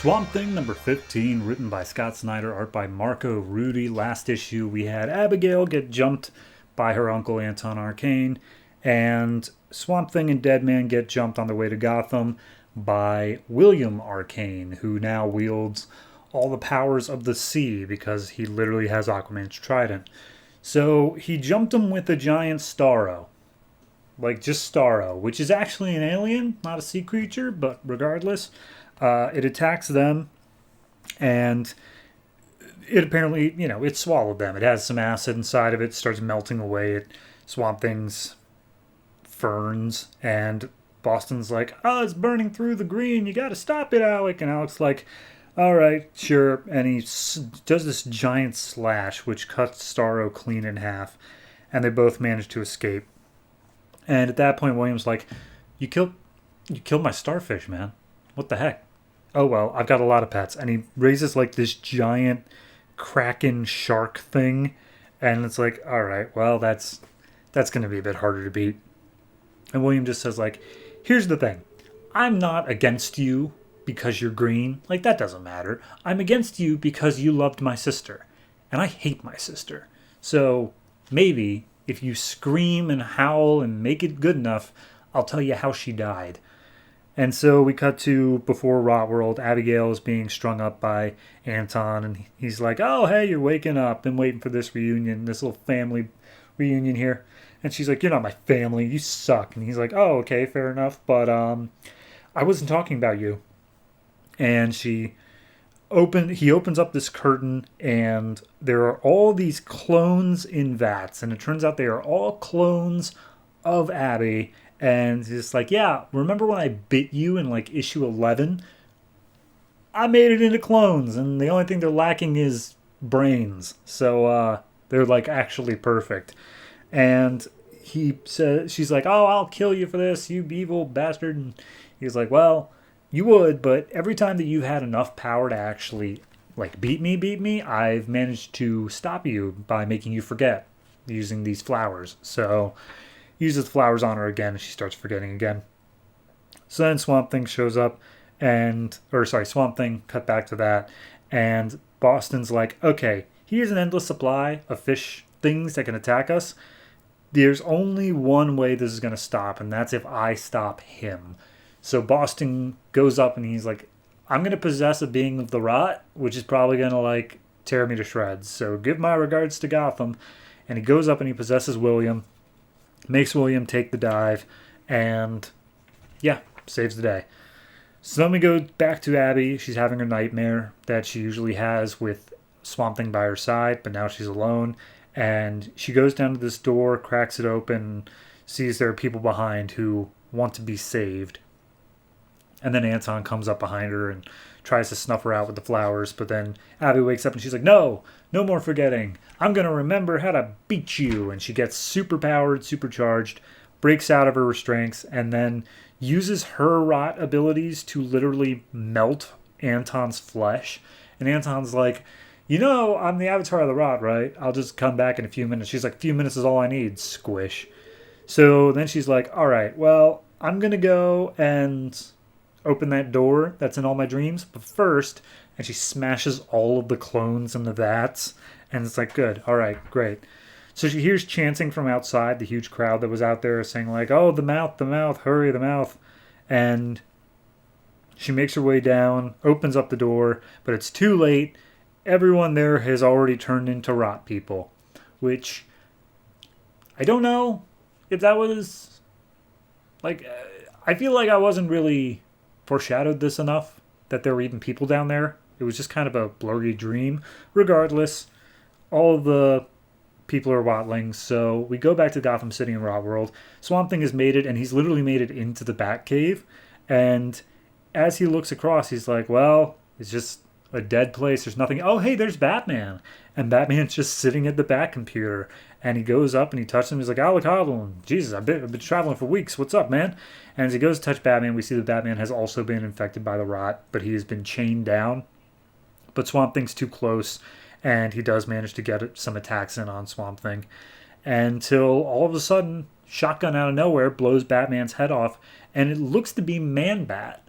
Swamp Thing number 15, written by Scott Snyder, art by Marco Rudy. Last issue, we had Abigail get jumped by her uncle Anton Arcane, and Swamp Thing and Deadman get jumped on their way to Gotham by William Arcane, who now wields all the powers of the sea because he literally has Aquaman's trident. So he jumped him with a giant Starro. Like just Starro, which is actually an alien, not a sea creature, but regardless, it attacks them, and it apparently, it swallowed them. It has some acid inside of it, starts melting away at Swamp Thing's ferns, and Boston's like, oh, it's burning through the green, you gotta stop it, Alec. And Alec's like, all right, sure. And he does this giant slash, which cuts Starro clean in half, and they both manage to escape. And at that point, William's like, you killed my starfish, man. What the heck? Oh, well, I've got a lot of pets. And he raises like this giant kraken shark thing. And it's like, all right, well, that's going to be a bit harder to beat. And William just says like, here's the thing. I'm not against you because you're green. Like, that doesn't matter. I'm against you because you loved my sister. And I hate my sister. So maybe if you scream and howl and make it good enough, I'll tell you how she died. And so we cut to before RotWorld. Abigail is being strung up by Anton, and he's like, oh, hey, you're waking up. Been waiting for this reunion, this little family reunion here. And she's like, you're not my family. You suck. And he's like, oh, okay, fair enough. But I wasn't talking about you. And he opens up this curtain, and there are all these clones in vats, and it turns out they are all clones of Abby. And he's like, yeah, remember when I bit you in like issue 11? I made it into clones, and the only thing they're lacking is brains. So they're like actually perfect. And she's like, oh, I'll kill you for this, you evil bastard. And he's like, well, you would, but every time that you've had enough power to actually like beat me, I've managed to stop you by making you forget using these flowers. So uses the flowers on her again, and she starts forgetting again. So then Swamp Thing shows up, Swamp Thing, cut back to that, and Boston's like, okay, here's an endless supply of fish things that can attack us. There's only one way this is going to stop, and that's if I stop him. So Boston goes up and he's like, I'm going to possess a being of the rot, which is probably going to like tear me to shreds. So give my regards to Gotham. And he goes up and he possesses William, makes William take the dive, and yeah, saves the day. So then we go back to Abby. She's having her nightmare that she usually has with Swamp Thing by her side, but now she's alone. And she goes down to this door, cracks it open, sees there are people behind who want to be saved. And then Anton comes up behind her and tries to snuff her out with the flowers. But then Abby wakes up and she's like, no more forgetting. I'm going to remember how to beat you. And she gets superpowered, supercharged, breaks out of her restraints, and then uses her rot abilities to literally melt Anton's flesh. And Anton's like, I'm the avatar of the rot, right? I'll just come back in a few minutes. She's like, a few minutes is all I need, squish. So then she's like, all right, well, I'm going to go and open that door that's in all my dreams, but first, and she smashes all of the clones in the vats, and it's like, good, all right, great. So she hears chanting from outside, the huge crowd that was out there saying like, oh, the mouth, hurry, the mouth. And she makes her way down, opens up the door, but it's too late. Everyone there has already turned into rot people, which I don't know if that was like, I feel like I wasn't really foreshadowed this enough that there were even people down there. It was just kind of a blurry dream. Regardless, all of the people are watlings, so we go back to Gotham City and RotWorld. Swamp Thing has made it, and he's literally made it into the Batcave. And as he looks across, he's like, well, it's just a dead place. There's nothing. Oh, hey, there's Batman. And Batman's just sitting at the Bat computer. And he goes up and he touches him. He's like, Alec Hodlin, Jesus, I've been traveling for weeks. What's up, man? And as he goes to touch Batman, we see that Batman has also been infected by the rot, but he has been chained down. But Swamp Thing's too close, and he does manage to get some attacks in on Swamp Thing. Until all of a sudden, shotgun out of nowhere blows Batman's head off, and it looks to be Man-Bat.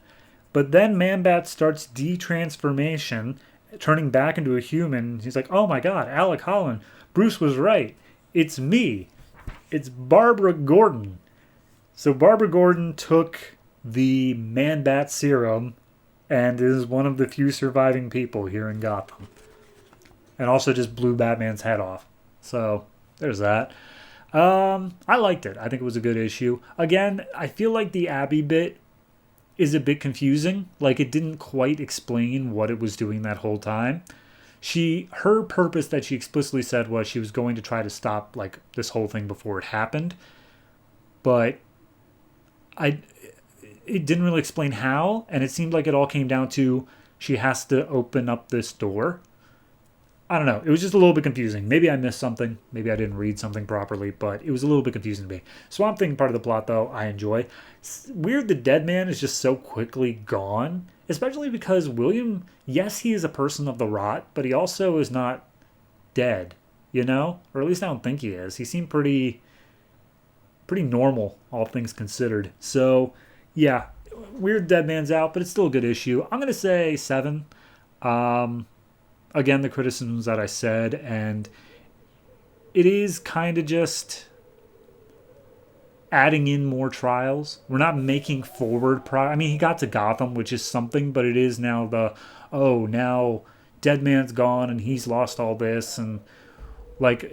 But then Man-Bat starts de-transformation, turning back into a human. He's like, oh my god, Alec Holland, Bruce was right. It's me. It's Barbara Gordon. So Barbara Gordon took the Man-Bat serum and is one of the few surviving people here in Gotham. And also just blew Batman's head off. So there's that. I liked it. I think it was a good issue. Again, I feel like the Abby bit is a bit confusing. Like, it didn't quite explain what it was doing that whole time. Her purpose that she explicitly said was she was going to try to stop like this whole thing before it happened. But it didn't really explain how, and it seemed like it all came down to she has to open up this door. I don't know. It was just a little bit confusing. Maybe I missed something. Maybe I didn't read something properly, but it was a little bit confusing to me. Swamp Thing part of the plot, though, I enjoy. It's weird the dead man is just so quickly gone, especially because William, yes, he is a person of the rot, but he also is not dead, you know? Or at least I don't think he is. He seemed pretty normal, all things considered. So, yeah, weird dead man's out, but it's still a good issue. I'm going to say 7. Again, the criticisms that I said, and it is kind of just adding in more trials. We're not making forward I mean, he got to Gotham, which is something, but it is now now Deadman's gone and he's lost all this, and like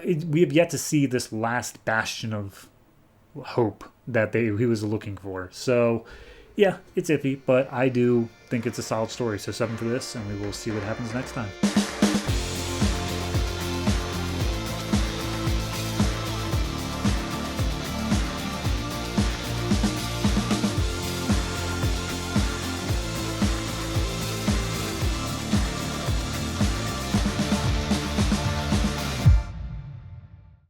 we have yet to see this last bastion of hope that he was looking for. So yeah, it's iffy, but I do think it's a solid story. So 7 for this, and we will see what happens next time.